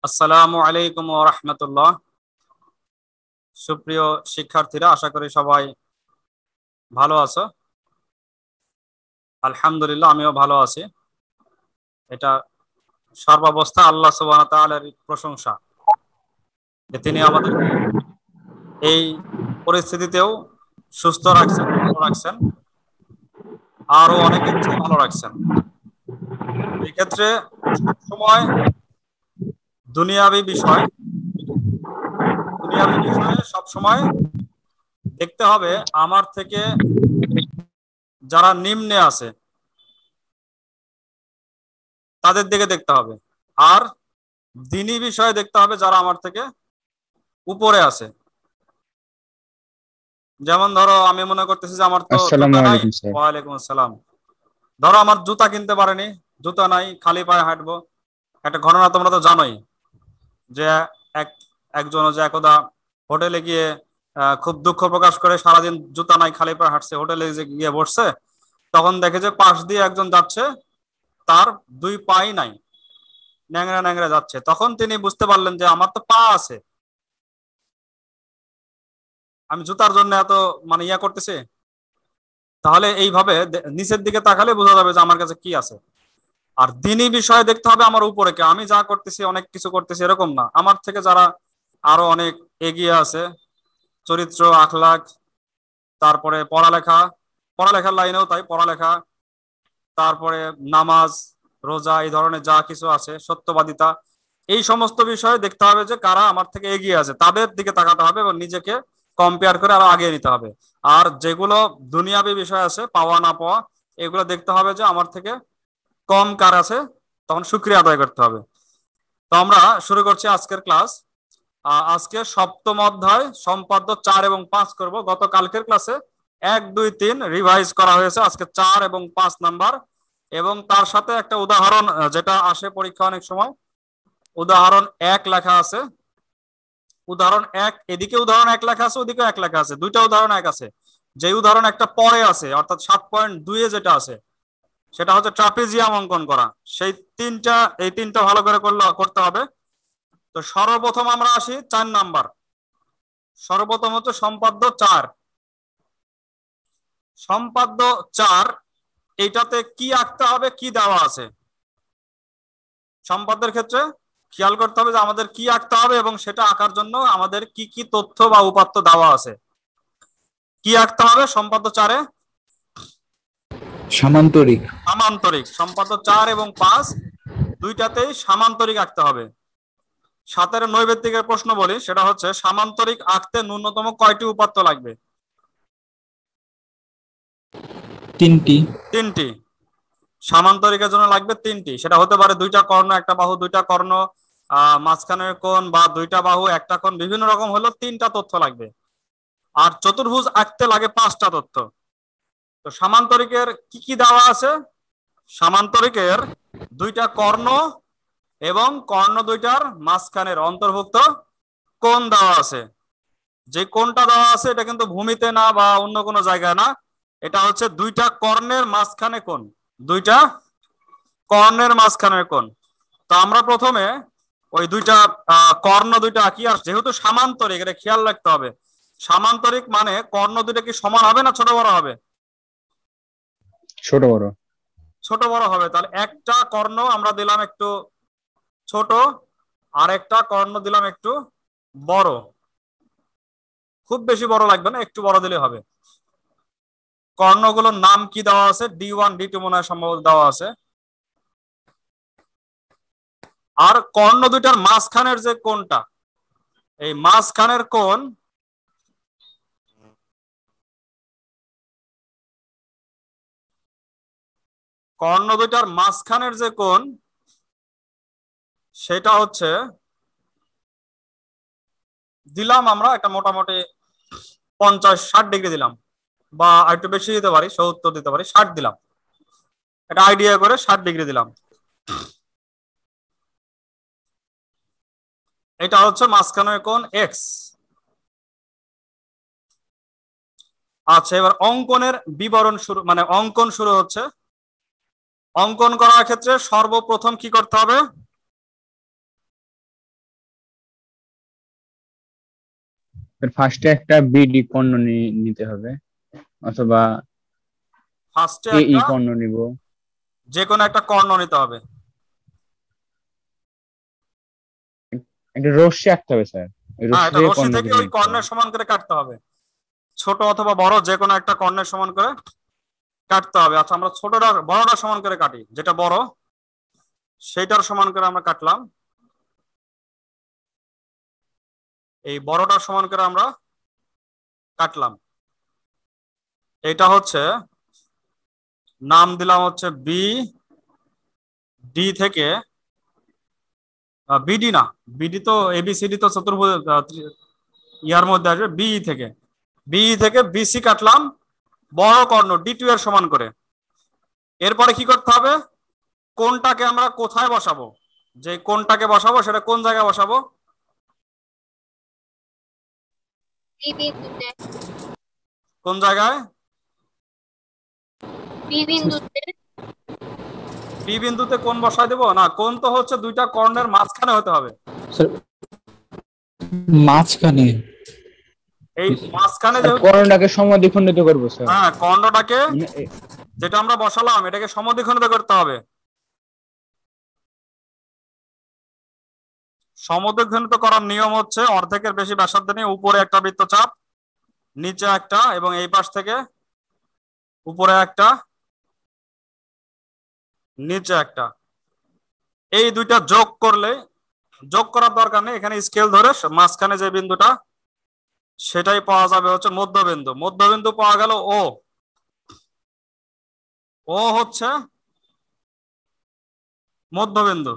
আসসালামু আলাইকুম ওয়া রাহমাতুল্লাহ। সুপ্রিয় শিক্ষার্থীরা, আশা করি সবাই ভালো আছো। আলহামদুলিল্লাহ, আমিও ভালো আছি। এটা সর্বাবস্থা আল্লাহ সুবহানাহু ওয়া তাআলার প্রশংসা যে তিনি আমাদের এই পরিস্থিতিতেও সুস্থ রাখছেন, ভালো রাখছেন, আরো অনেকের চেয়ে ভালো রাখছেন। এই ক্ষেত্রে সবসময় দুনিয়াবি বিষয় দুনিয়াবি বিষয়ে সবসময় দেখতে হবে আমার থেকে যারা নিম্নে আছে তাদের দিকে দেখতে হবে, আর দিনী বিষয়ে দেখতে হবে যারা আমার থেকে উপরে আছে। যেমন ধরো, আমি মনে করতেছি যে আমার তো আসসালামু জুতা নাই। আলাইকুম স্যার। ওয়ালাইকুম আসসালাম। ধরো আমার জুতা কিনতে পারেনি, জুতা নাই, খালি পায়ে হাঁটবো। একটা ঘটনা তোমরা তো জানোই যে এক একজন যে একদা হোটেলে গিয়ে খুব দুঃখ প্রকাশ করে সারাদিন জুতা নাই খালি পায়ে হাঁটছে, হোটেলে যে গিয়ে বসছে, তখন দেখে যে পাশ দিয়ে একজন যাচ্ছে, তার দুই পাই নাই, ন্যাংরা ন্যাংরা যাচ্ছে। তখন তিনি বুঝতে পারলেন যে আমার তো পা আছে, আমি জুতার জন্য এত মানে ইয়া করতেছি। তাহলে এইভাবে নিচের দিকে তাকালে বোঝা যাবে যে আমার কাছে কি আছে। আর দিনী বিষয়ে দেখতে হবে আমার উপরে কে। আমি যা করতেছি অনেক কিছু করতেছি এরকম না, আমার থেকে যারা আরো অনেক এগিয়ে আছে, চরিত্র, আখলাক, তারপরে পড়ালেখা, পড়ালেখার লাইনেও তাই, পড়ালেখা, তারপরে নামাজ, রোজা, এই ধরনের যা কিছু আছে, সত্যবাদিতা, এই সমস্ত বিষয়ে দেখতে হবে যে কারা আমার থেকে এগিয়ে আছে, তাদের দিকে তাকাতে হবে এবং নিজেকে কম্পেয়ার করে আরো আগিয়ে নিতে হবে। আর যেগুলো দুনিয়াবী বিষয় আছে, পাওয়া না পাওয়া, এগুলো দেখতে হবে যে আমার থেকে কম কার আছে, তখন শুকরিয়া আদায় করতে হবে। তো আমরা শুরু করছি আজকের ক্লাস। আজকে সপ্তম অধ্যায় সম্পাদ্য 4 এবং 5 করব। গতকালকের ক্লাসে 1, 2, 3 রিভাইজ করা হয়েছে, আজকে 4 এবং 5 নাম্বার, এবং তার সাথে একটা উদাহরণ যেটা আসে পরীক্ষা অনেক সময়, উদাহরণ 1 লেখা আছে। উদাহরণ 1, এদিকে উদাহরণ 1 লেখা আছে, ওদিকে 1 লেখা আছে, দুইটা উদাহরণ 1 আছে। যে উদাহরণ একটা পরে আছে, অর্থাৎ 7.2 এ যেটা আছে, সেটা হচ্ছে ট্রাপিজিয়াম অঙ্কন করা। এই তিনটা ভালো করে করতে হবে। তো সর্বপ্রথম আমরা আসি 4 নাম্বার। সর্বপ্রথম হচ্ছে সম্পাদ্য 4। সম্পাদ্য 4, এইটাতে কি আঁকতে হবে, কি দেওয়া আছে। সম্পাদ্যের ক্ষেত্রে খেয়াল করতে হবে যে আমাদের কি আঁকতে হবে এবং সেটা আঁকার জন্য আমাদের কি কি তথ্য বা উপাত্ত দেওয়া আছে। কি আঁকতে হবে সম্পাদ্য 4-এ? সামান্তরিক। সামান্তরিক। সম্পাদ্য 4 এবং 5 দুইটাতেই সামান্তরিক আঁকতে হবে। 7-এর নৈবেত্তিকের প্রশ্ন বলি, সেটা হচ্ছে সামান্তরিক আঁকতে ন্যূনতম কয়টি উপাত্ত লাগবে? 3টি। 3টি। সামান্তরিকের জন্য লাগবে 3টি। সেটা হতে পারে দুইটা কর্ণ, একটা বাহু, দুইটা কর্ণ, মাঝখানের কোণ, বা দুইটা বাহু, একটা কোণ, বিভিন্ন রকম হলো 3টা তথ্য লাগবে। আর চতুর্ভুজ আঁকতে লাগে 5টা তথ্য। তো সামান্তরিকের কি কি দেওয়া আছে? সামান্তরিকের দুইটা কর্ণ এবং কর্ণ দুইটার মাঝখানের অন্তর্ভুক্ত কোণ দেওয়া আছে। যে কোণটা দেওয়া আছে এটা কিন্তু ভূমিতে না বা অন্য কোনো জায়গায় না, এটা হচ্ছে দুইটা কর্ণের মাঝখানে কোণ, দুইটা কর্ণের মাঝখানের কোণ। তো আমরা প্রথমে ওই দুইটা কর্ণ দুইটা আঁকি। আর যেহেতু সামান্তরিক, এটা খেয়াল রাখতে হবে, সামান্তরিক মানে কর্ণ দুইটা কি সমান হবে না ছোট বড় হবে? ছোট বড়। ছোট বড় হবে। তাহলে একটা কর্ণ আমরা দিলাম একটু ছোট, আর একটা কর্ণ দিলাম একটু বড়। খুব বেশি বড় লাগবে না, একটু বড় দিলে হবে। কর্ণগুলোর নাম কি দেওয়া আছে? D1, D2 মনে হয় সম্ভবত দেওয়া আছে। আর কর্ণ দুইটার মাঝখানের যে কোণটা, এই মাঝখানের কোণ, কর্ণ দুইটার মাঝখানের যে কোণ, সেটা হচ্ছে দিলাম আমরা একটা মোটামুটি 50-60 ডিগ্রি দিলাম, বা একটু বেশি দিতে পারি, 70 দিতে পারি, 60 দিলাম, এটা আইডিয়া করে 60 ডিগ্রি দিলাম। এটা হচ্ছে মাঝখানের কোণ এক্স। আচ্ছা, এবার অঙ্কনের বিবরণ শুরু, মানে অঙ্কন শুরু হচ্ছে। অঙ্কন করার ক্ষেত্রে সর্বপ্রথম কি করতে হবে? ফার্স্টে একটা বিডি কর্ণ নিতে হবে, অথবা ফার্স্টে এ ই একটা কর্ণ নিব। যে কোনো একটা কর্ণ নিতে হবে। একটা রশ্মি আঁকতে হবে স্যার, ওই হ্যাঁ, রশ্মি এটা থেকে রশ্মি কর্ণ থেকে কেটে ওই নিতে হবে। কর্ণের সমান করে কাটতে হবে, ছোট অথবা বড় যে কোনো একটা কর্ণের সমান করে কাটতে হবে। আচ্ছা, আমরা ছোটটা বড়টা সমান করে কাটি, যেটা বড় সেইটার সমান করে আমরা কাটলাম, এই বড়টার সমান করে আমরা কাটলাম। এটা হচ্ছে নাম দিলাম হচ্ছে বি ডি থেকে, বিডি না, বিডি তো এবিসিডি তো চতুর্ভুজ ইয়ার মধ্যে আসবে। বিই থেকে, বিই থেকে বিসি কাটলাম বড় কর্ণ ডি টু এর সমান করে। এরপরে কি করতে হবে, কোনটাকে আমরা কোথায় বসাবো, যে কোনটাকে বসাবো সেটা কোন জায়গায় বসাবো? বি বিন্দুতে। কোন জায়গায়? বি বিন্দুতে। বি বিন্দুতে কোন বসায় দেবো না, কোন তো হচ্ছে দুইটা কর্ণের মাঝখানে হতে হবে। স্যার মাঝখানে। এই মাঝখানে স্যার যেহেতু, কর্ণটাকে সমদ্বিখণ্ডিত করবো স্যার, হ্যাঁ কর্ণটাকে মানে যেটা আমরা বসালাম এটাকে সমদ্বিখণ্ডিত করতে হবে। সমদ্বিখণ্ডিত করার নিয়ম হচ্ছে অর্ধেকের বেশি ব্যাসার্ধ নিয়ে উপরে একটা বৃত্তচাপ, নিচে একটা, এবং এই পাশ থেকে উপরে একটা, নিচে একটা, এই দুইটা যোগ করলে, যোগ করার দরকার নেই, এখানে স্কেল ধরে মাঝখানে যে বিন্দুটা সেটাই পাওয়া যাবে হচ্ছে মধ্যবিন্দু। মধ্যবিন্দু পাওয়া গেল ও, ও হচ্ছে মধ্যবিন্দু।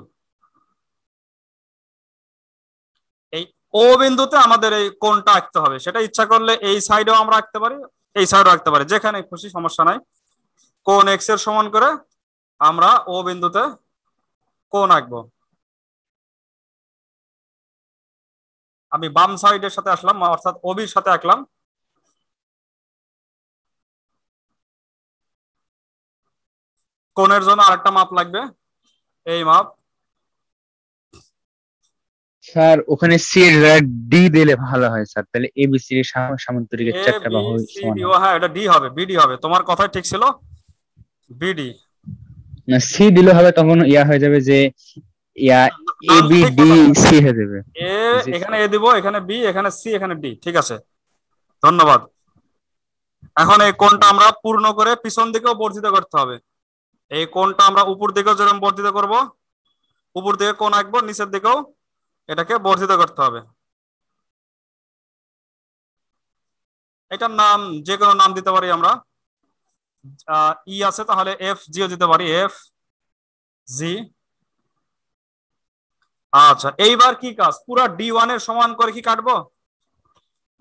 এই ও বিন্দুতে আমাদের এই কোণটা আঁকতে হবে, সেটা ইচ্ছা করলে এই সাইডেও আমরা আঁকতে পারি, এই সাইডেও আঁকতে পারি, যেখানে খুশি সমস্যা নাই। কোণ এক্স এর সমান করে আমরা ও বিন্দুতে কোণ আঁকবো। আমি বাম সাইডের সাথে আসলাম, অর্থাৎ ওবির সাথে আঁকলাম। কোণের জন্য আরেকটা মাপ লাগবে, এই মাপ। স্যার ওখানে সি এর ডি দিলে ভালো হয় স্যার, তাহলে এ বি সি এর সামান্তরিকের এ চারটা বি বাহু সি সমান ডি, ও হয়। হ্যাঁ এটা ডি হবে, বিডি হবে, তোমার কথাই ঠিক ছিল, বিডি। না সি দিলে হবে, তখন ইয়া হয়ে যাবে যে ইয়া এ নামটা বি ঠিক ডি মতো হবে। সি হয়ে যাবে। এ জি এখানে স্যার। এ দিব, এখানে বি, এখানে সি, এখানে ডি, ঠিক আছে, ধন্যবাদ। এখন এই কোণটা আমরা পূর্ণ করে পিছন দিকেও বর্ধিত করতে হবে। এই কোণটা আমরা উপর দিকেও যেরকম বর্ধিত করব, উপর দিকে কোণ আঁকবো, নিচের দিকেও এটাকে বর্ধিত করতে হবে। এটার নাম যে কোনো নাম দিতে পারি আমরা, ই আছে তাহলে এফ জিও দিতে পারি, এফ জি। আচ্ছা, এইবার কি কাজ, পুরা ডি ওয়ান এর সমান করে কি কাটবো,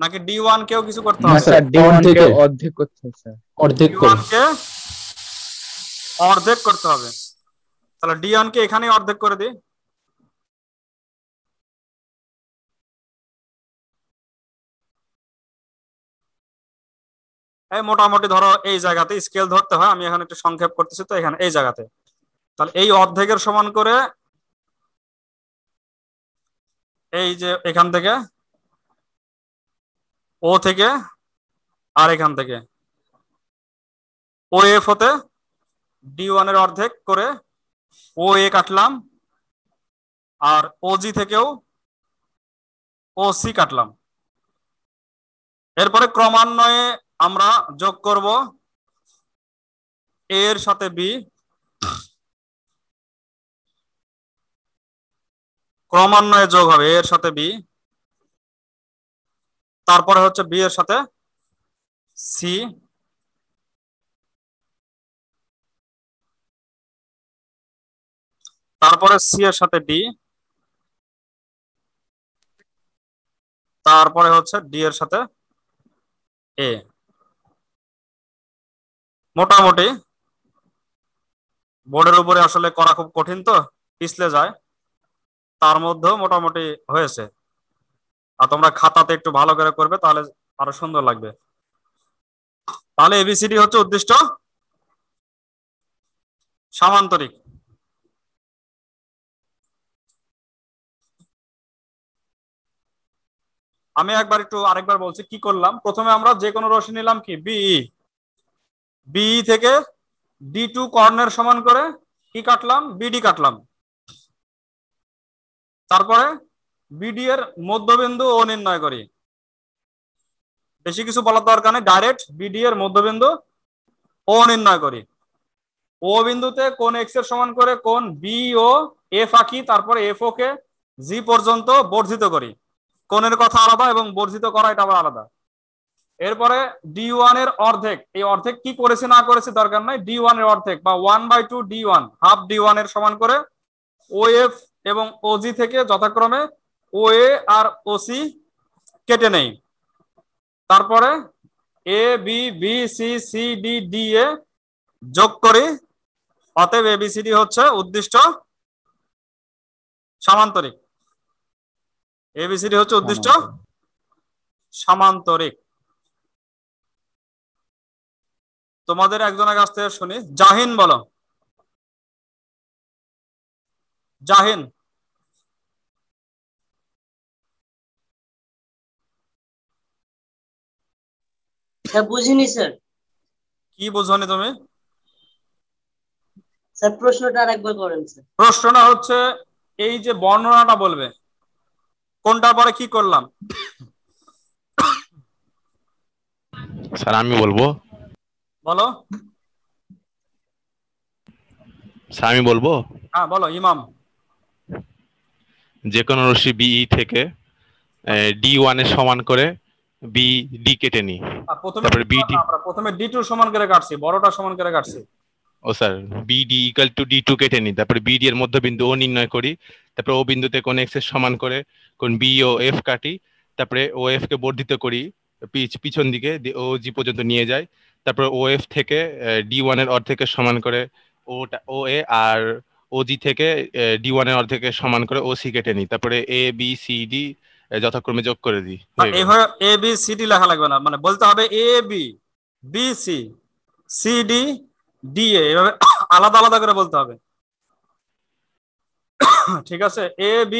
নাকি ডি ওয়ান কেও কিছু করতে না হবে? স্যার ডি ওয়ান কে অর্ধেকের, অর্ধেক করতে হবে স্যার। অর্ধেক ডি করে। ওয়ান কে অর্ধেক করতে হবে, তাহলে ডি ওয়ান কে এখানেই অর্ধেক করে দিই। এই মোটামুটি ধরো এই জায়গাতে স্কেল ধরতে হয়, আমি এখন একটু সংক্ষেপ করতেছি, তো এখানে এই জায়গাতে, তাহলে এই অর্ধেকের সমান করে এই যে এখান থেকে ও থেকে, আর এখান থেকে ও এফ হতে ডি ওয়ান এর অর্ধেক করে ও এ কাটলাম, আর ও জি থেকেও ও সি কাটলাম। এরপরে ক্রমান্বয়ে আমরা যোগ করব এ এর সাথে বি, ক্রমান্বয়ে যোগ হবে এ এর সাথে বি, তারপরে হচ্ছে বি এর সাথে সি, তারপরে সি এর সাথে ডি, তারপরে হচ্ছে ডি এর সাথে এ। মোটামুটি বোর্ডের উপরে আসলে করা খুব কঠিন, তো পিছলে যায়, তার মধ্যেও মোটামুটি হয়েছে। আর তোমরা খাতাতে একটু ভালো করে করবে, তাহলে আরো সুন্দর লাগবে। তাহলে এবিসিডি হচ্ছে উদ্দিষ্ট সামান্তরিক। আমি আরেকবার বলছি কি করলাম। প্রথমে আমরা যে কোনো রশ্মি নিলাম কি বিই, বিই থেকে D2 কর্ণের সমান করে কি কাটলাম, বিডি কাটলাম। তারপরে বিডি এর মধ্যবিন্দু ও নির্ণয় করি। বেশি কিছু বলার দরকার নেই, ডাইরেক্ট বিডি এর মধ্যবিন্দু ও নির্ণয় করি। ও বিন্দুতে কোণ এক্স এর সমান করে কোণ বি ও এফ আঁকি, তারপরে এফ ও কে জি পর্যন্ত বর্ধিত করি। কোণের কথা আলাদা এবং বর্ধিত করা এটা আবার আলাদা। এরপরে D1 এর অর্ধেক, এই অর্ধেক কি করেছি না করেছি দরকার নাই, D1 এর অর্ধেক বা 1/2 D1, হাফ D1 এর সমান করে OF এবং OG থেকে যথাক্রমে OA আর OC কেটে নেই। তারপরে A B B C C D D A যোগ করি। অতএব ABCD হচ্ছে উদ্দিষ্ট সামান্তরিক। ABCD হচ্ছে উদ্দিষ্ট সামান্তরিক। তোমাদের একজনের কাছ থেকে শুনি, জাহিন বলো। জাহিন। স্যার বুঝিনি স্যার। কি বুঝনি তুমি? স্যার প্রশ্নটা আরেকবার করেন স্যার। প্রশ্নটা হচ্ছে এই যে বর্ণনাটা বলবে, কোনটার পরে কি করলাম। স্যার আমি বলবো। বলো। স্যার আমি বলবো। হ্যাঁ বলো ইমাম। যে কোনো রশ্মি বিই থেকে D1 এর সমান করে BD কেটে নি। তারপরে BD আমরা প্রথমে D2 সমান করে কাটছি, বড়টা সমান করে কাটছি। ও স্যার BD = D2 কেটে নি, তারপরে BD এর মধ্যবিন্দু ও নির্ণয় করি, তারপরে ও বিন্দুতে কোণ x এর সমান করে কোণ B ও F কাটি, তারপরে OF কে বর্ধিত করি পিছন দিকে OG পর্যন্ত নিয়ে যাই, তারপরে OF থেকে D1 এর অর্ধেকের সমান করে OA আর OG থেকে D1 এর অর্ধেকের সমান করে OC কেটে নি, তারপরে ABCD যথাক্রমে যোগ করে দিই। এইভাবে ABCD লেখা লাগবে না, মানে বলতে হবে AB BC CD DA, এভাবে আলাদা আলাদা করে বলতে হবে। ঠিক আছে, AB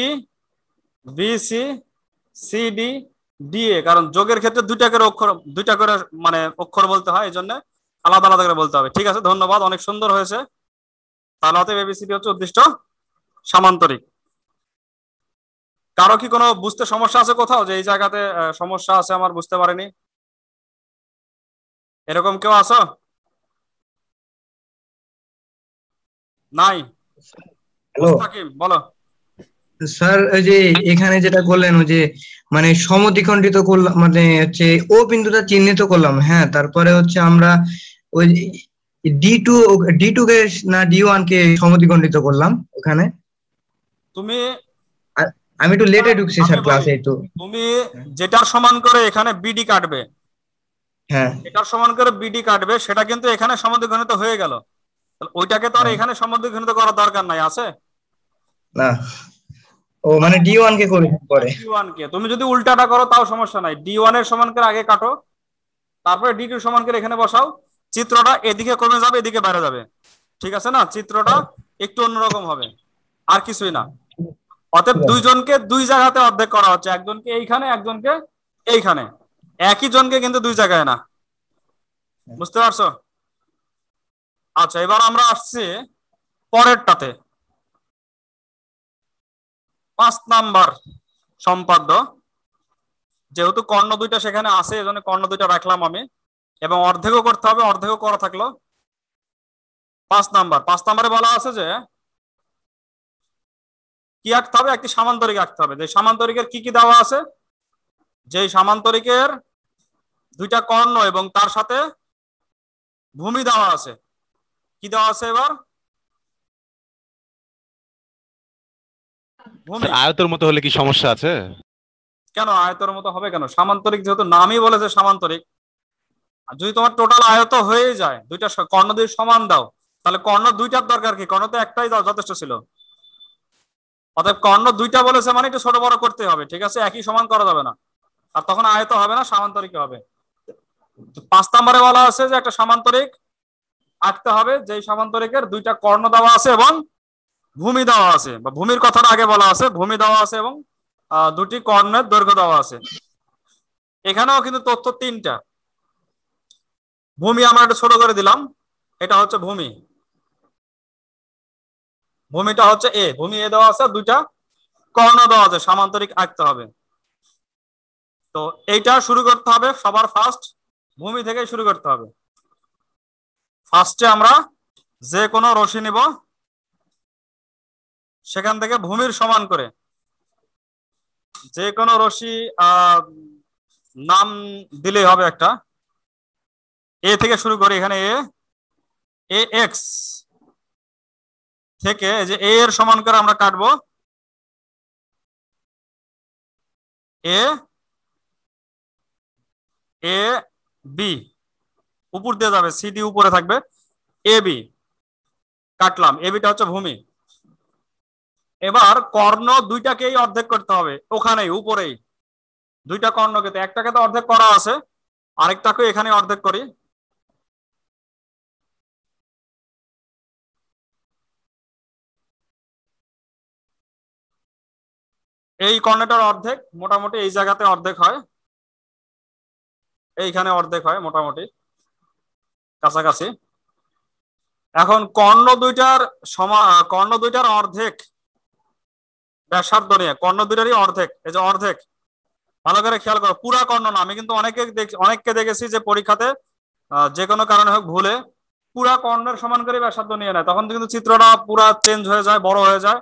BC CD DA, কারণ যোগের ক্ষেত্রে দুইটা করে মানে অক্ষর বলতে হয়, এই জন্য আলাদা আলাদা করে বলতে হবে। ঠিক আছে, ধন্যবাদ, অনেক সুন্দর হয়েছে। তাহলে অতএব ABCD হচ্ছে উদ্দিষ্ট সামান্তরিক। কারো কি কোনো বুঝতে সমস্যা আছে কোথাও, যে এই জায়গাতে সমস্যা আছে আমার বুঝতে পারিনি, এরকম কেউ আছো? নাই? মুস্তাকিম বলো। স্যার ওই যে এখানে যেটা করলেন, ওই যে মানে সমদ্বিখণ্ডিত করলাম, মানে হচ্ছে ও বিন্দুটা চিহ্নিত করলাম, হ্যাঁ, তারপরে হচ্ছে আমরা ওই D2 কে না D1 কে সমদ্বিখণ্ডিত করলাম ওখানে। তুমি আমি একটু লেটে ঢুকছি স্যার ক্লাসে, তো তুমি যেটার সমান করে এখানে বিডি কাটবে, হ্যাঁ এটার সমান করে বিডি কাটবে, সেটা কিন্তু এখানে সমদ্বিখণ্ডিত হয়ে গেল, ওইটাকে তো আর এখানে সমদ্বিখণ্ডিত করার দরকার নাই, আছে না? ও মানে D1 কে করে পরে D1 কে তুমি যদি উল্টাটা করো তাও সমস্যা নাই, D1 এর সমান করে আগে কাটো, তারপরে D2 সমান করে এখানে বসাও, চিত্রটা এদিকে কমে যাবে এদিকে বেড়ে যাবে। ঠিক আছে না, চিত্রটা একটু অন্যরকম হবে, আর কিছুই না। অতএব দুইজনকে দুই জায়গাতে অর্ধেক করা হচ্ছে, একজনকে এইখানে একজনকে এইখানে, একই জনকে কিন্তু দুই জায়গায় না, বুঝতে পারছো? আচ্ছা, এবার আমরা আসছি পরেরটাতে, 5 নাম্বার সম্পাদ্য। যেহেতু কর্ণ দুইটা সেখানে আছে, এজন্য কর্ণ দুইটা রাখলাম আমি, এবং অর্ধেকও করতে হবে, অর্ধেকও করা থাকলো। 5 নাম্বারে বলা আছে যে কি আঁকতে হবে, একটি সামান্তরিক আঁকতে হবে। যে সামান্তরিকের কি কি দেওয়া আছে, যে সামান্তরিকের দুইটা কর্ণ এবং তার সাথে ভূমি দেওয়া আছে। কি দেওয়া আছে এবার? ভূমি। আয়তের মতো হলে কি সমস্যা আছে? কেন আয়তের মতো হবে কেন? সামান্তরিক যেহেতু নামই বলেছে সামান্তরিক, আর যদি তোমার টোটাল আয়ত হয়ে যায়, দুইটা কর্ণ দিয়ে সমান দাও, তাহলে কর্ণ দুইটার দরকার কি? কর্ণ তো একটাই দাও, যথেষ্ট ছিল। অতএব কর্ণ দুইটা বলেছে মানে একটু ছোট বড় করতে হবে, ঠিক আছে, একই সমান করা যাবে না, আর তখন আয়ত হবে না, সামান্তরিক হবে। 5 নম্বরে বলা আছে যে একটা সামান্তরিক আঁকতে হবে, যেই সামান্তরিকের দুইটা কর্ণ দেওয়া আছে এবং ভূমি দেওয়া আছে, বা ভূমির কথাটা আগে বলা আছে, ভূমি দেওয়া আছে এবং দুটি কর্ণের দৈর্ঘ্য দেওয়া আছে। এখানেও কিন্তু তথ্য তিনটা। ভূমি আমরা একটু ছোট করে দিলাম, এটা হচ্ছে ভূমি, ভূমিটা হচ্ছে এ, ভূমি এ দেওয়া আছে, দুইটা কর্ণ দেওয়া আছে, সামান্তরিক আঁকতে হবে। তো এইটা শুরু করতে হবে সবার ফার্স্ট, ভূমি থেকে শুরু করতে হবে। ফার্স্টে আমরা যে কোনো রশ্মি নিব, সেখান থেকে ভূমির সমান করে যে কোনো রশ্মি নাম দিলেই হবে একটা। এ থেকে শুরু করি, এখানে এ এক্স থেকে যে এ এর সমান করে আমরা কাটবো এ এ বি, উপর দিয়ে যাবে, সিডি উপরে থাকবে, এ বি কাটলাম, এ বিটা হচ্ছে ভূমি। এবার কর্ণ দুইটাকেই অর্ধেক করতে হবে, ওখানেই উপরেই দুইটা কর্ণকে, তো একটাকে তো অর্ধেক করা আছে, আরেকটাকে এখানে অর্ধেক করি। এই কর্ণটার অর্ধেক মোটামুটি এই জায়গাতে অর্ধেক হয়, এইখানে অর্ধেক হয় মোটামুটি কাছাকাছি। এখন কর্ণ দুইটার অর্ধেক ব্যাসার্ধ নিয়ে, কর্ণ দুইটারই অর্ধেক, এই যে অর্ধেক, ভালো করে খেয়াল করো, পুরা কর্ণ না। আমি কিন্তু অনেককে দেখেছি যে পরীক্ষাতে যে কোনো কারণে হোক ভুলে পুরা কর্ণের সমান করে ব্যাসার্ধ নিয়ে নেয়, তখন কিন্তু চিত্রটা পুরা চেঞ্জ হয়ে যায়, বড় হয়ে যায়।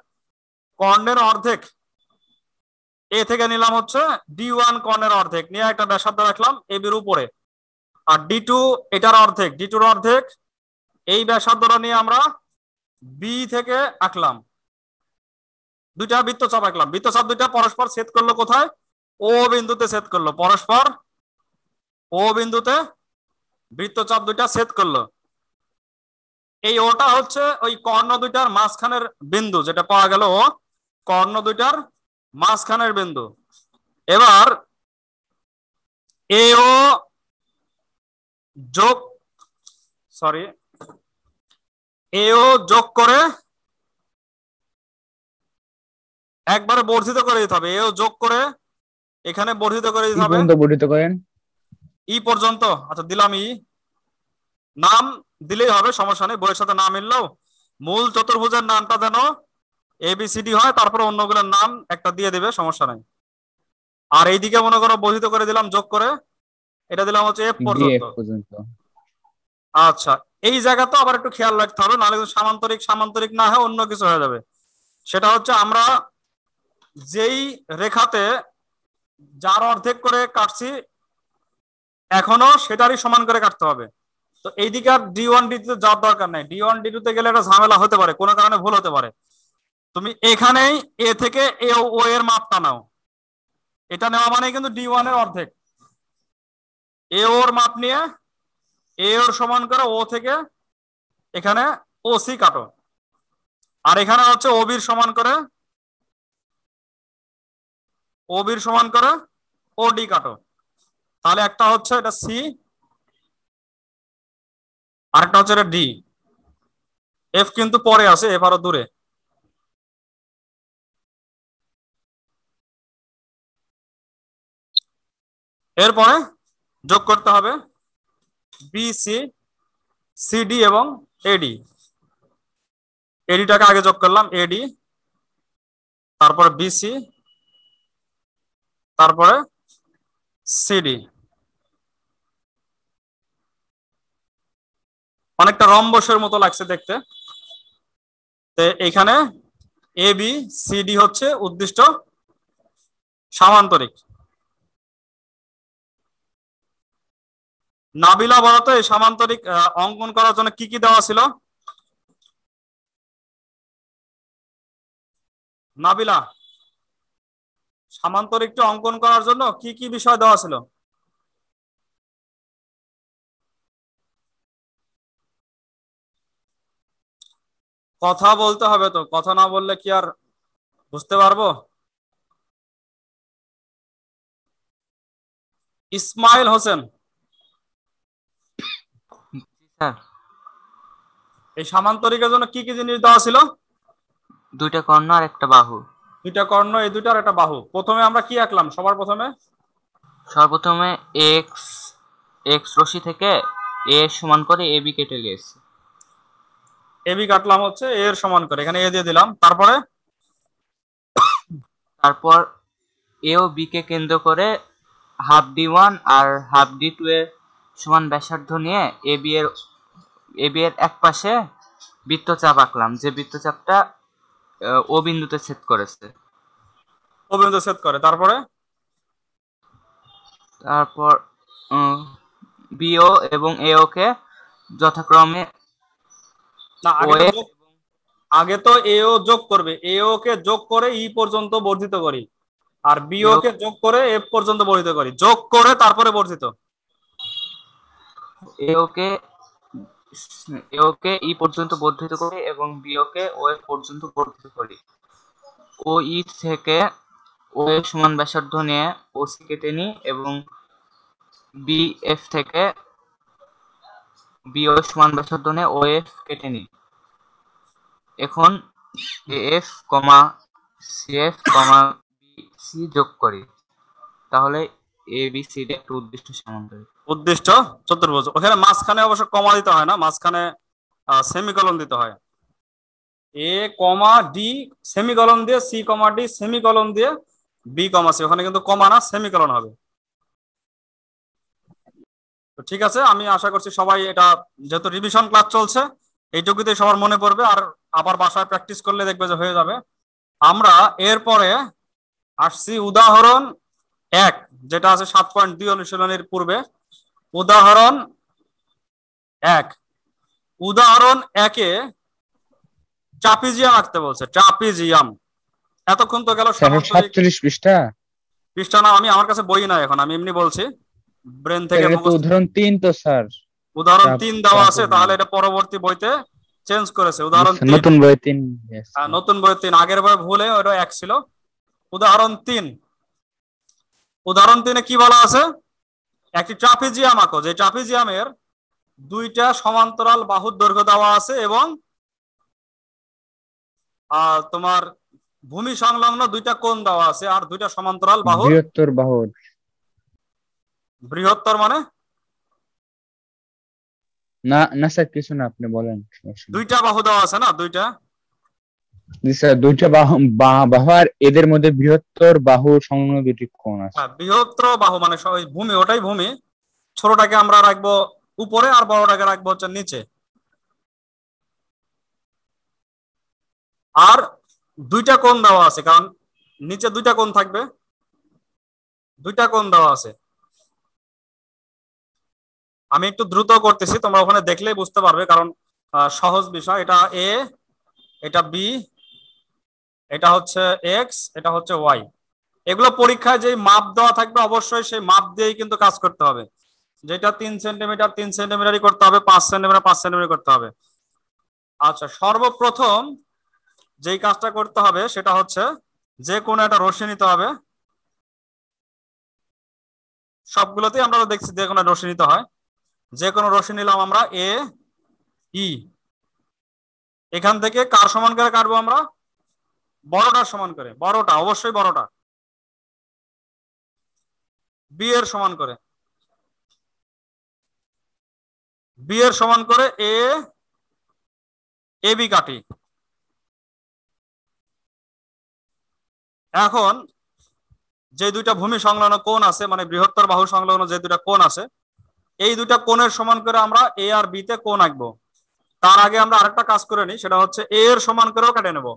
কর্ণের অর্ধেক এ থেকে নিলাম হচ্ছে D1, কর্ণের অর্ধেক নিয়ে একটা ব্যাসার্ধ রাখলাম এ বির উপরে, আর D2 এটার অর্ধেক, D2 এর অর্ধেক এই ব্যাসার্ধটা নিয়ে আমরা বি থেকে আঁকলাম, দুইটা বৃত্তচাপ আঁকলাম। বৃত্তচাপ দুইটা পরস্পর ছেদ করলো কোথায়? ও বিন্দুতে ছেদ করলো, পরস্পর ও বিন্দুতে বৃত্তচাপ দুইটা ছেদ করলো। এই ওটা হচ্ছে ওই কর্ণ দুইটার মাঝখানের বিন্দু, যেটা পাওয়া গেল ও কর্ণ দুইটার মাঝখানের বিন্দু। এবার এও যোগ করে একবারে বর্ধিত করে দিতে হবে, এও যোগ করে এখানে বর্ধিত করে দিতে হবে, বর্ধিত করেন ই পর্যন্ত। আচ্ছা দিলাম ই, নাম দিলেই হবে, সমস্যা নেই, বইয়ের সাথে নাম মিললেও মূল চতুর্ভুজের নামটা যেন এবিসিডি হয়, তারপরে অন্যগুলোর নাম একটা দিয়ে দেবে, সমস্যা নাই। আর এইদিকে মনে করো বর্ধিত করে দিলাম যোগ করে, এটা দিলাম হচ্ছে এফ পর্যন্ত। আচ্ছা, এই জায়গাতে আবার একটু খেয়াল রাখতে হবে, নাহলে সামান্তরিক না হয় অন্য কিছু হয়ে যাবে। সেটা হচ্ছে আমরা যেই রেখাতে যার অর্ধেক করে কাটছি এখনো সেটারই সমান করে কাটতে হবে। তো এইদিকে আর D1 D2 তে যাওয়ার দরকার নাই, D1 D2 তে গেলে একটা ঝামেলা হতে পারে, কোনো কারণে ভুল হতে পারে। তুমি এখানেই এ থেকে এ ও এর মাপটা নাও, এটা নেওয়া মানে কিন্তু D1 এর অর্ধেক, এ ওর মাপ নিয়ে এ ওর সমান করে ও থেকে এখানে ও সি কাটো, আর এখানে হচ্ছে ও বির সমান করে ও ডি কাটো। তাহলে একটা হচ্ছে এটা সি, আরেকটা হচ্ছে এটা ডি। এফ কিন্তু পরে আছে, এফ আরো দূরে। এরপরে যোগ করতে হবে বিসি, সিডি এবং এডি। এডিটাকে আগে যোগ করলাম, এডি, তারপরে বিসি, তারপরে সিডি। অনেকটা রম্বসের মতো লাগছে দেখতে। তো এখানে এ বি সিডি হচ্ছে উদ্দিষ্ট সামান্তরিক। নাবিলা বলতো এই সামান্তরিক অঙ্কন করার জন্য কি কি দেওয়া ছিল? নাবিলা, সামান্তরিকটা অঙ্কন করার জন্য কি কি বিষয় দেওয়া ছিল? কথা বলতে হবে তো, কথা না বললে কি আর বুঝতে পারবো? ইসমাইল হোসেন, স্যার এই সামান্তরিকের জন্য কি কি জিনিস দেওয়া ছিল? দুইটা কর্ণ আর একটা বাহু। দুইটা কর্ণ, এই দুইটার একটা বাহু। প্রথমে আমরা কি আঁকলাম? সবার প্রথমে সর্বপ্রথমে এক্স এক্স রশ্মি থেকে এ সমান করে এবি কেটে গেছে। এবি কাটলাম হচ্ছে এ এর সমান করে, এখানে এ দিয়ে দিলাম। তারপরে তারপর এ ও বি কে কেন্দ্র করে হাফ D1 আর হাফ D2 এর সমান ব্যাসার্ধ নিয়ে এবি এর এক পাশে বৃত্তচাপ আঁকলাম, যে বৃত্তচাপটা ও বিন্দুতে ছেদ করেছে। ও বিন্দু ছেদ করে। তারপরে তারপর বিও এবং এও কে যথাক্রমে না, OF আগে তো এও যোগ করবে, এও কে যোগ করে ই পর্যন্ত বর্ধিত করি, আর বিও কে যোগ করে এফ পর্যন্ত বর্ধিত করি, যোগ করে তারপরে বর্ধিত। এও কে ই পর্যন্ত বর্ধিত করি এবং বিও কে ও এফ পর্যন্ত বর্ধিত করি। ও ই থেকে ও এফ সমান ব্যাসার্ধ নিয়ে ও সি কেটে নিই এবং বি এফ থেকে বি ও এফ সমান ব্যাসার্ধ নিয়ে ও এফ কেটে নিই। এখন এফ কমা সিএফ কমা বিসি যোগ করি, তাহলে এ বি সি ডি একটা উদ্দিষ্ট সমান্তরাল। উদ্দিষ্ট চতুর্ভুজ। ওখানে মাঝখানে অবশ্য কমা দিতে হয় না, মাঝখানে সেমিকলন দিতে হয়। এ কমা ডি সেমিকলন দিয়ে, সি কমা ডি সেমিকলন দিয়ে, বি কমা সি, ওখানে কিন্তু কমা না সেমিকলন হবে। তো ঠিক আছে, আমি আশা করছি সবাই এটা, যেহেতু রিভিশন ক্লাস চলছে, এইটুকুতে সবার মনে পড়বে, আর আবার বাসায় প্র্যাকটিস করলে দেখবে যে হয়ে যাবে। আমরা এরপরে আসছি উদাহরণ 1, যেটা আছে 7.2 অনুশীলনের পূর্বে। উদাহরণ 1, উদাহরণ 1-এ ট্রাপিজিয়াম আঁকতে বলছে। ট্রাপিজিয়াম এতক্ষণ তো গেল 47 পৃষ্ঠা। পৃষ্ঠা না, আমি আমার কাছে বই না এখন, আমি এমনি বলছি ব্রেন থেকে। উদাহরণ 3 তো স্যার, উদাহরণ 3 দেওয়া আছে, তাহলে এটা পরবর্তী বইতে চেঞ্জ করেছে। উদাহরণ 3 নতুন বই 3, নতুন বই 3, আগের বই ভুলে ওটা 1 ছিল। উদাহরণ 3, উদাহরণ 3-এ কি বলা আছে? একটি ট্রাপিজিয়াম আঁকো, যে ট্রাপিজিয়ামের দুইটা সমান্তরাল বাহুর দৈর্ঘ্য দেওয়া আছে এবং তোমার ভূমি সংলগ্ন দুইটা কোণ দেওয়া আছে, আর দুইটা সমান্তরাল বাহু। বৃহত্তর বাহু। বৃহত্তর মানে না না স্যার, কিছু না, আপনি বলেন। দুইটা বাহু দেওয়া আছে না, দুইটা। জি স্যার, দুইটা বাহু আর এদের মধ্যে বৃহত্তর বাহু সংলগ্ন দুটি কোণ আছে। হ্যাঁ, বৃহত্তর বাহু মানে ভূমি, ওটাই ভূমি। ছোটটাকে আমরা রাখবো উপরে আর বড়টাকে রাখবো হচ্ছে নিচে। আর দুইটা কোণ দেওয়া আছে, কারণ নিচে দুইটা কোণ থাকবে, দুইটা কোণ দেওয়া আছে। আমি একটু দ্রুত করতেছি, তোমরা ওখানে দেখলেই বুঝতে পারবে, কারণ সহজ বিষয়। এটা এ, এটা বি, এটা হচ্ছে এক্স, এটা হচ্ছে ওয়াই। এগুলো পরীক্ষায় যে মাপ দেওয়া থাকবে অবশ্যই সেই মাপ দিয়েই কিন্তু কাজ করতে হবে। যেটা 3 সেন্টিমিটার 3 সেন্টিমিটারই করতে হবে, 5 সেন্টিমিটার 5 সেন্টিমিটার করতে হবে। আচ্ছা, সর্বপ্রথম যেই কাজটা করতে হবে সেটা হচ্ছে যে কোনো একটা রশ্মি নিতে হবে। সবগুলোতেই আমরা দেখছি যে কোনো রশ্মি নিতে হয়। যে কোনো রশ্মি নিলাম আমরা এ ই। এখান থেকে কার সমান করে কাটবো আমরা? বড়টার সমান করে, বড়টা অবশ্যই বড়টা। বি এর সমান করে, বি এর সমান করে এ বি কাটি। এখন যে দুইটা ভূমি সংলগ্ন কোণ আছে, মানে বৃহত্তর বাহু সংলগ্ন যে দুইটা কোণ আছে, এই দুইটা কোণের সমান করে আমরা এ আর বি তে কোণ আঁকবো। তার আগে আমরা আরেকটা কাজ করে নিই, সেটা হচ্ছে এ এর সমান করেও কেটে নেব।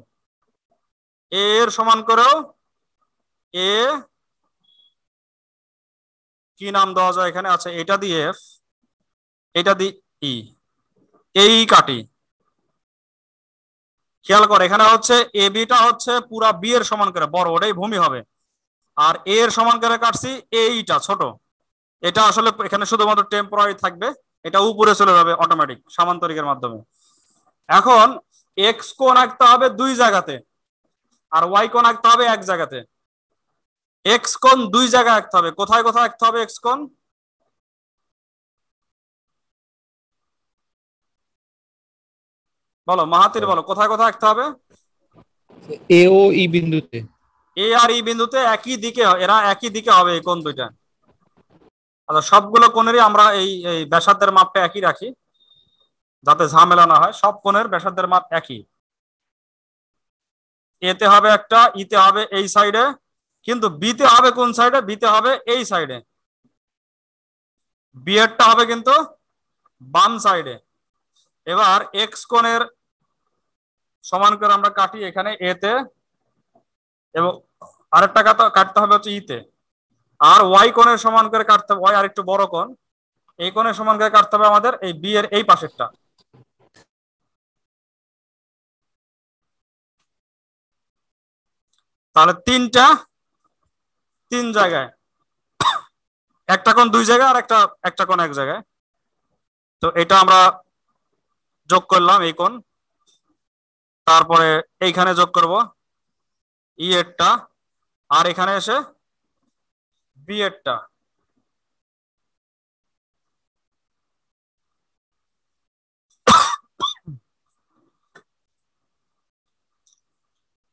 এ এর সমান করেও এ, কি নাম দেওয়া যায় এখানে? আচ্ছা, এটা দিয়ে এফ, এটা দিয়ে ই, এই কাটি। খেয়াল করে, এখানে হচ্ছে এ বিটা হচ্ছে পুরা বি এর সমান করে বড়, ওটাই ভূমি হবে। আর এ এর সমান করে কাটছি এইটা ছোট, এটা আসলে এখানে শুধুমাত্র টেম্পোরারি থাকবে, এটা উপরে চলে যাবে অটোমেটিক সামান্তরিকের মাধ্যমে। এখন এক্স কোণ আঁকতে হবে দুই জায়গাতে, আর ওয়াই কোণ আঁকতে হবে এক জায়গাতে। এক্স কোণ দুই জায়গায় আঁকতে হবে। কোথায় কোথায় আঁকতে হবে এক্স কোণ? বলো মাহাতির, বলো কোথায় কোথায় আঁকতে হবে? এ ও ই বিন্দুতে। এ আর ই বিন্দুতে একই দিকে, এরা একই দিকে হবে এই কোণ দুইটা। আচ্ছা, সবগুলো কোণেরই আমরা এই এই ব্যাসার্ধের মাপটা একই রাখি যাতে ঝামেলা না হয়। সব কোণের ব্যাসার্ধের মাপ একই। এতে হবে একটা, ইতে হবে এই সাইডে, কিন্তু বিতে হবে কোন সাইডে? বিতে হবে এই সাইডে। বি এরটা হবে কিন্তু বাম সাইডে। এবার এক্স কোণের সমান করে আমরা কাটি এখানে এতে, এবং আরেকটা কাটতে হবে হচ্ছে ইতে। আর ওয়াই কোণের সমান করে কাটতে হবে, ওয়াই আর একটু বড় কোণ, এই কোণের সমান করে কাটতে হবে আমাদের এই বি এর এই পাশেরটা। তাহলে তিন জায়গায়, একটা কোণ দুই জায়গায় আর একটা কোণ এক জায়গায়। তো এটা আমরা যোগ করলাম এই কোণ, তারপরে এইখানে যোগ করব ই এরটা, আর এখানে এসে বি এরটা।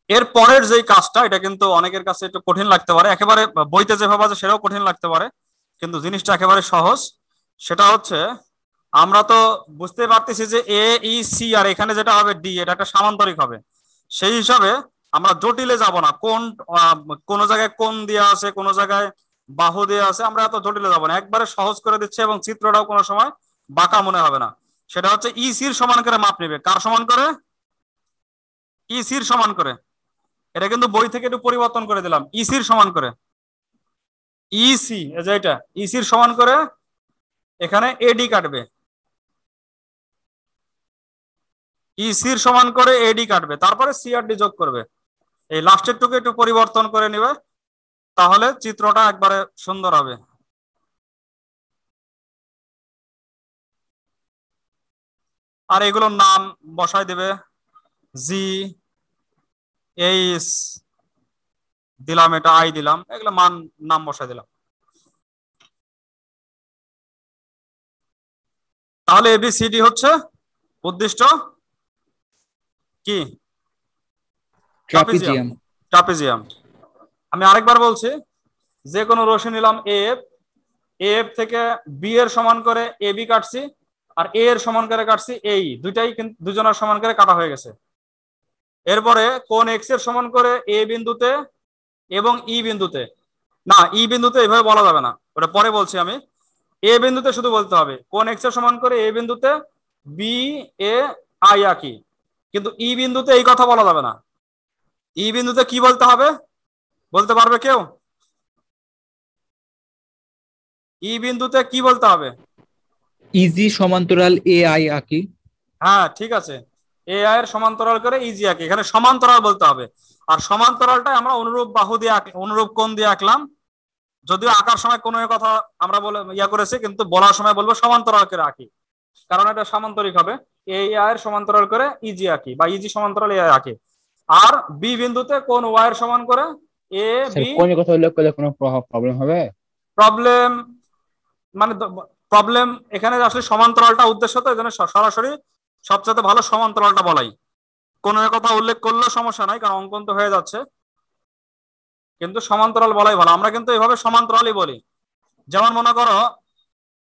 এর পরের যে কাজটা, এটা কিন্তু অনেকের কাছে একটু কঠিন লাগতে পারে, একেবারে বইতে যেভাবে আছে সেটাও কঠিন লাগতে পারে, কিন্তু জিনিসটা একেবারে সহজ। সেটা হচ্ছে আমরা তো বুঝতে পারতেছি যে এ ই সি আর এখানে যেটা হবে ডি, এটা একটা সামান্তরিক হবে। সেই হিসাবে আমরা জটিলে যাব না, কোন জায়গায় কোণ দেওয়া আছে, কোন জায়গায় বাহু দেওয়া আছে, আমরা এত জটিলে যাব না, একবারে সহজ করে দিচ্ছে, এবং চিত্রটাও কোনো সময় বাঁকা মনে হবে না। সেটা হচ্ছে ই সির সমান করে মাপ নেবে। কার সমান করে? ই সির সমান করে। এটা কিন্তু বই থেকে একটু পরিবর্তন করে দিলাম, ইসির সমান করে। ইসি এটা ইসির সমান করে এখানে এডি কাটবে, ইসির সমান করে এডি কাটবে, তারপরে সিআরডি যোগ করবে। এই লাস্টের টুকু একটু পরিবর্তন করে নিবে, তাহলে চিত্রটা একবারে সুন্দর হবে। আর এগুলোর নাম বসাই দেবে, জি এইচ দিলাম, এটা আই দিলাম, এগুলো নাম বসাই দিলাম। তাহলে এবিসিডি হচ্ছে উদ্দিষ্ট কি? ট্রাপিজিয়াম। ট্রাপিজিয়াম। আমি আরেকবার বলছি, যে কোনো রশ্মি নিলাম এফ, এফ থেকে বি এর সমান করে এ বি কাটছি, আর এ এর সমান করে কাটছি এই, দুইটাই কিন্তু দুজনের সমান করে কাটা হয়ে গেছে। এরপরে কোন এক্স এর সমান করে এ বিন্দুতে এবং ই বিন্দুতে, না ই বিন্দুতে এভাবে বলা যাবে না, ওটা পরে বলছি আমি। এ বিন্দুতে শুধু বলতে হবে কোন এক্স এর সমান করে এ বিন্দুতে বি এ আই আঁকি, কিন্তু ই বিন্দুতে এই কথা বলা যাবে না। ই বিন্দুতে কি বলতে হবে বলতে পারবে কেউ? ই বিন্দুতে কি বলতে হবে? ইজি সমান্তরাল এ আই আঁকি। হ্যাঁ ঠিক আছে, এ আই এর সমান্তরাল করে ইজি আঁকি, এখানে সমান্তরাল বলতে হবে। আর সমান্তরালটা আমরা অনুরূপ বাহু দিয়ে অনুরূপ কোণ দিয়ে আঁকলাম, যদিও আঁকার সময় কোনো কথা আমরা বলে করেছি, কিন্তু বলার সময় বলবো সমান্তরাল করে আঁকি, কারণ এটা সামান্তরিক হবে। এ আই এর সমান্তরাল করে ইজি আঁকি, বা ইজি সমান্তরাল এ আই আঁকি। আর বি বিন্দুতে কোন ওয়াই এর সমান করে এ বি। কোন কথা উল্লেখ করলে কোনো প্রবলেম হবে? প্রবলেম মানে প্রবলেম এখানে আসলে সমান্তরালটা উদ্দেশ্য, তো এজন্য সরাসরি সবচেয়ে ভালো সমান্তরালটা বলাই। কোন কথা উল্লেখ করলেও সমস্যা নাই, কারণ অঙ্কন তো হয়ে যাচ্ছে, কিন্তু সমান্তরাল বলাই ভালো। আমরা কিন্তু এইভাবে সমান্তরালই বলি। যেমন মনে করো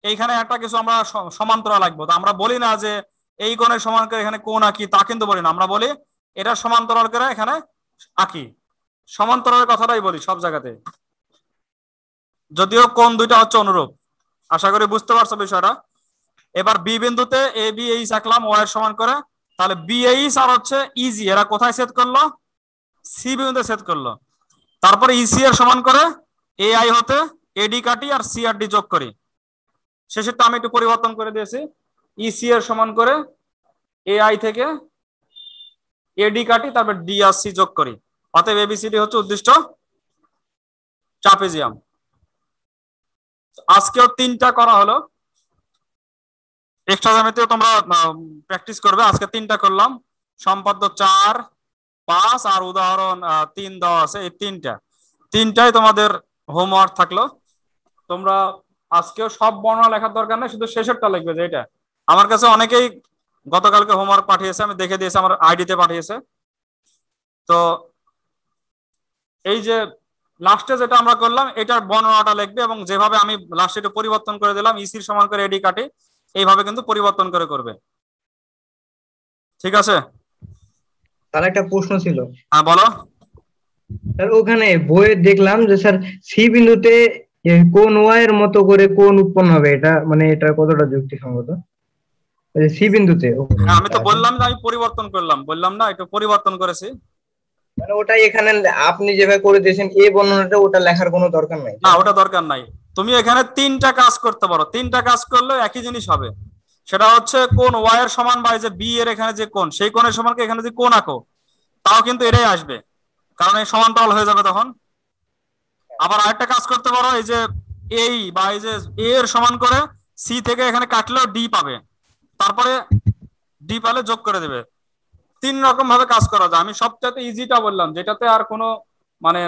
এইখানে একটা কিছু আমরা সমান্তরাল আঁকবো, তো আমরা বলি না যে এই কোণের সমান করে এখানে কোণ আঁকি, তা কিন্তু বলি না, আমরা বলি এটা সমান্তরাল করে এখানে আঁকি। সমান্তরালের কথাটাই বলি সব জায়গাতে, যদিও কোণ দুইটা হচ্ছে অনুরূপ। আশা করি বুঝতে পারছো বিষয়টা। এবার বি বিন্দুতে এ বি এইচ আঁকলাম ওয়াই এর সমান করে, তাহলে বি এইচ আর হচ্ছে ইজি এরা কোথায় সেট করলো? সি বিন্দুতে সেট করলো। তারপরে ইসি এর সমান করে এ আই হতে এডি কাটি আর সি আর ডি যোগ করি। শেষেরটা আমি একটু পরিবর্তন করে দিয়েছি, ইসি এর সমান করে এ আই থেকে এডি কাটি, তারপর ডি আর সি যোগ করি। অতএব এবিসিডি হচ্ছে উদ্দিষ্ট ট্রাপিজিয়াম। আজকেও 3টা করা হলো, এক্সট্রা জ্যামিতিও তোমরা প্র্যাকটিস করবে। আজকে 3টা করলাম, সম্পাদ্য 4, 5 আর উদাহরণ 3 দেওয়া আছে। এই তিনটাই তোমাদের হোমওয়ার্ক থাকলো। তোমরা আজকেও সব বর্ণনা লেখার দরকার নেই, শুধু শেষেরটা লিখবে। যে এটা আমার কাছে অনেকেই গতকালকে হোমওয়ার্ক পাঠিয়েছে, আমি দেখে দিয়েছি, আমার আইডিতে পাঠিয়েছে। তো এই যে লাস্টে যেটা আমরা করলাম এটার বর্ণনাটা লিখবে এবং যেভাবে আমি লাস্টে এটা পরিবর্তন করে দিলাম ইসির সমান করে এডি কাটি, এইভাবে কিন্তু পরিবর্তন করে করবে। ঠিক আছে? তার একটা প্রশ্ন ছিল হ্যাঁ বলো। স্যার, ওখানে বইয়ে দেখলাম যে স্যার সি বিন্দুতে কোন ওয়াই এর মতো করে কোন উৎপন্ন হবে, এটা মানে এটা কতটা যুক্তিসঙ্গত? সি বিন্দুতে হ্যাঁ, আমি তো বললাম যে আমি পরিবর্তন করলাম, বললাম না একটু পরিবর্তন করেছি। মানে ওটাই এখানে আপনি যেভাবে করে দিয়েছেন এই বর্ণনাটা, ওটা লেখার কোনো দরকার নাই। না, ওটা দরকার নাই। তুমি এখানে 3টা কাজ করতে পারো, 3টা কাজ করলে একই জিনিস হবে। সেটা হচ্ছে কোন ওয়াই এর সমান বা এই যে বি এর এখানে যে কোণ, সেই কোণের সমানকে এখানে যদি কোণ আঁকো তাও কিন্তু এটাই আসবে, কারণ এই সমান্তরাল হয়ে যাবে তখন। আবার আরেকটা কাজ করতে পারো, এই যে এই বা এই যে এ এর সমান করে সি থেকে এখানে কাটলেও ডি পাবে, তারপরে ডি পালে যোগ করে দেবে। 3 রকম ভাবে কাজ করা যায়। আমি সবচেয়ে ইজিটা বললাম, যেটাতে আর কোনো মানে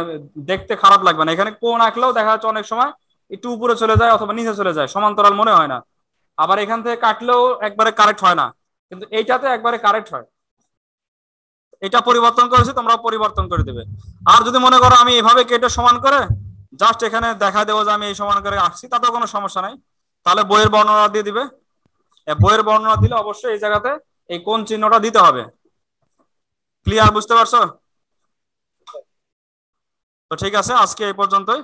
দেখতে খারাপ লাগবে না। এখানে কোণ আঁকলেও দেখা যাচ্ছে অনেক সময় একটু উপরে চলে যায় অথবা নিচে চলে যায়, সমান্তরাল মনে হয় না। আবার এখান থেকে কাটলেও একবারে কারেক্ট হয় না, কিন্তু এইটাতে একবারে কারেক্ট হয়। এটা পরিবর্তন করেছি, তোমরা পরিবর্তন করে দেবে। আর যদি মনে করো আমি এভাবে কেটে সমান করে জাস্ট এখানে দেখা দেবো যে আমি এই সমান করে আঁকছি, তাতেও কোনো সমস্যা নাই। তাহলে বইয়ের বর্ণনা দিয়ে দিবে। বইয়ের বর্ণনা দিলে অবশ্যই এই জায়গাতে এই কোণ চিহ্নটা দিতে হবে। ক্লিয়ার? বুঝতে পারছো? তো ঠিক আছে, আজকে এই পর্যন্তই।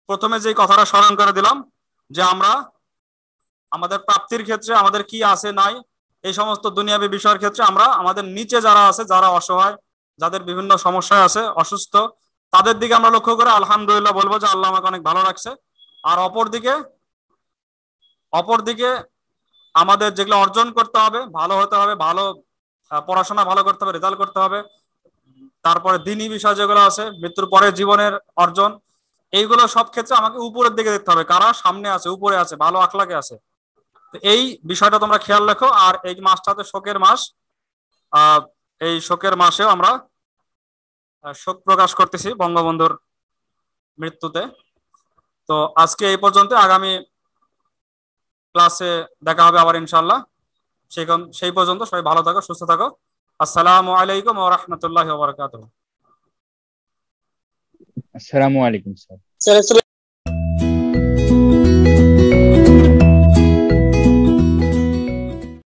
প্রথমে যে কথাটা স্মরণ করে দিলাম যে আমরা আমাদের প্রাপ্তির ক্ষেত্রে আমাদের কি আছে নাই, এই সমস্ত দুনিয়াবী বিষয়ের ক্ষেত্রে আমরা আমাদের নিচে যারা আছে, যারা অসহায়, যাদের বিভিন্ন সমস্যায় আছে, অসুস্থ, তাদের দিকে আমরা লক্ষ্য করে আলহামদুলিল্লাহ বলবো যে আল্লাহ আমাকে অনেক ভালো রাখছে। আর অপরদিকে আমাদের যেগুলো অর্জন করতে হবে, ভালো হতে হবে, ভালো পড়াশোনা ভালো করতে হবে, রেজাল্ট করতে হবে, তারপরে দ্বীনি বিষয় যেগুলো আছে, মৃত্যুর পরে জীবনের অর্জন, এইগুলো সব ক্ষেত্রে আমাকে উপরের দিকে দেখতে হবে, কারা সামনে আছে, উপরে আছে, ভালো আখলাকে আছে। তো এই বিষয়টা তোমরা খেয়াল রাখো। আর এই মাসটাতে শোকের মাস, এই শোকের মাসেও আমরা শোক প্রকাশ করতেছি বঙ্গবন্ধুর মৃত্যুতে। তো আজকে এই পর্যন্ত, আগামী ক্লাসে দেখা হবে আবার ইনশাআল্লাহ। সেই পর্যন্ত সবাই ভালো থাকো, সুস্থ থাকো। আসসালামু আলাইকুম ওয়া রাহমাতুল্লাহি ওয়া বারাকাতুহু। আসসালামু আলাইকুম স্যার। স্যার